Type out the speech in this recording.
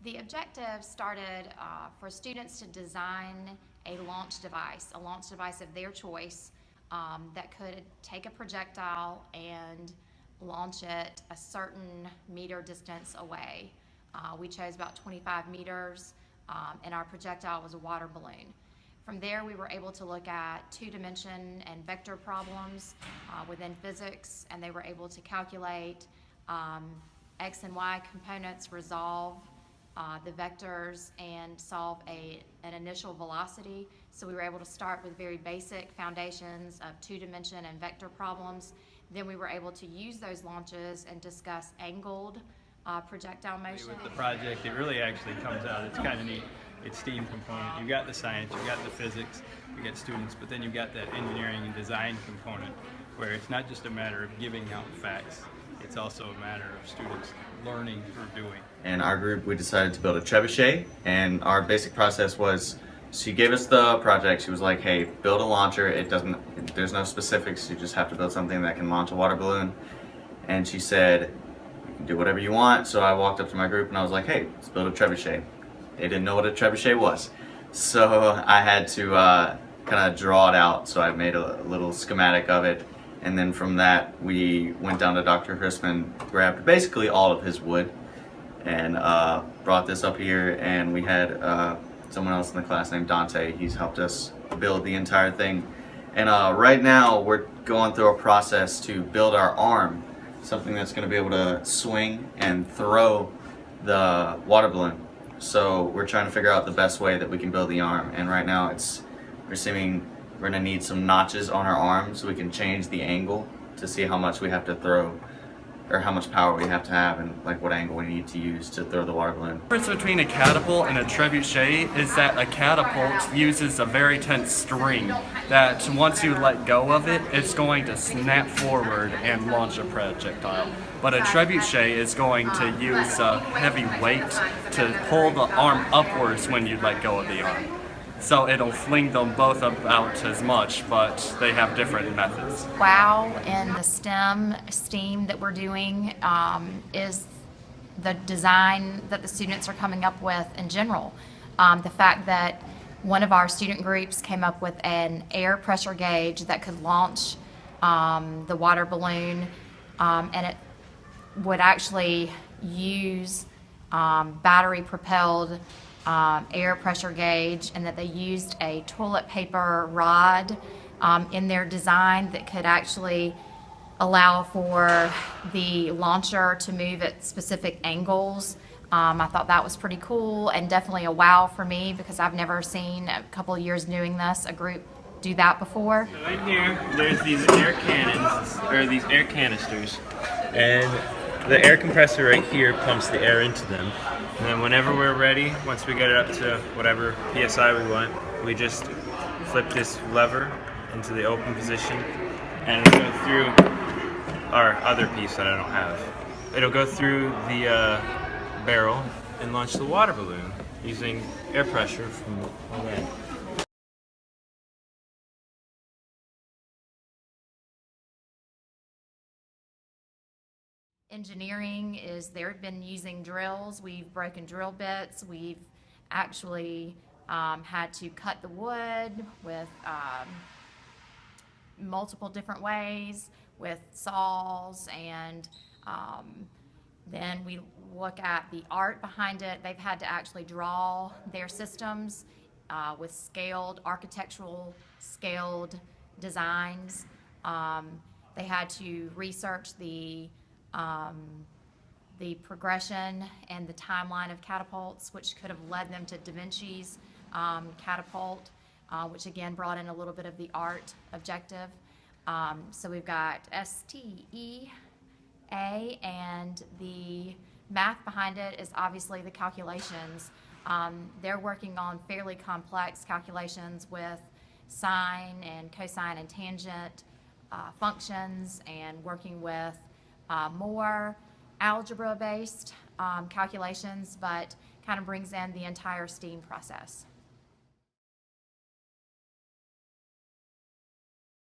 The objective started for students to design a launch device of their choice that could take a projectile and launch it a certain meter distance away. We chose about 25 meters, and our projectile was a water balloon. From there, we were able to look at two-dimension and vector problems within physics, and they were able to calculate X and Y components, resolve the vectors, and solve an initial velocity. So we were able to start with very basic foundations of two-dimension and vector problems. Then we were able to use those launches and discuss angled projectile motion. With the project, it really actually comes out, it's kind of neat. It's STEAM component. You've got the science, you've got the physics, you got students, but then you've got that engineering and design component where it's not just a matter of giving out facts, it's also a matter of students learning through doing. In our group, we decided to build a trebuchet, and our basic process was, she gave us the project. She was like, hey, build a launcher. There's no specifics, you just have to build something that can launch a water balloon. And she said, you can do whatever you want. So I walked up to my group and I was like, hey, let's build a trebuchet. They didn't know what a trebuchet was, so I had to kind of draw it out. So I made a little schematic of it, and then from that we went down to Dr. Chrisman, grabbed basically all of his wood, and brought this up here. And we had someone else in the class named Dante. He's helped us build the entire thing. And right now we're going through a process to build our arm, something that's going to be able to swing and throw the water balloon. So we're trying to figure out the best way that we can build the arm. And right now we're assuming we're going to need some notches on our arm so we can change the angle to see how much we have to throw, or how much power we have to have, and like what angle we need to use to throw the water balloon. The difference between a catapult and a trebuchet is that a catapult uses a very tense string that once you let go of it, it's going to snap forward and launch a projectile. But a trebuchet is going to use a heavy weight to pull the arm upwards when you let go of the arm. So it'll fling them both about as much, but they have different methods. Wow in the STEAM that we're doing is the design that the students are coming up with in general. The fact that one of our student groups came up with an air pressure gauge that could launch the water balloon, and it would actually use battery propelled air pressure gauge, and that they used a toilet paper rod in their design that could actually allow for the launcher to move at specific angles. I thought that was pretty cool, and definitely a wow for me, because I've never seen, a couple of years doing this, a group do that before. So in here, there's these air cannons, or these air canisters, and the air compressor right here pumps the air into them. And then whenever we're ready, once we get it up to whatever PSI we want, we just flip this lever into the open position, and it'll go through our other piece that I don't have. It'll go through the barrel and launch the water balloon using air pressure from the end. Engineering is, they've been using drills. We've broken drill bits. We've actually had to cut the wood with multiple different ways with saws, and then we look at the art behind it. They've had to actually draw their systems with scaled, architectural scaled designs. They had to research the progression and the timeline of catapults, which could have led them to Da Vinci's catapult, which again brought in a little bit of the art objective. So we've got STEA, and the math behind it is obviously the calculations. They're working on fairly complex calculations with sine and cosine and tangent functions, and working with more algebra-based calculations, but kind of brings in the entire STEAM process.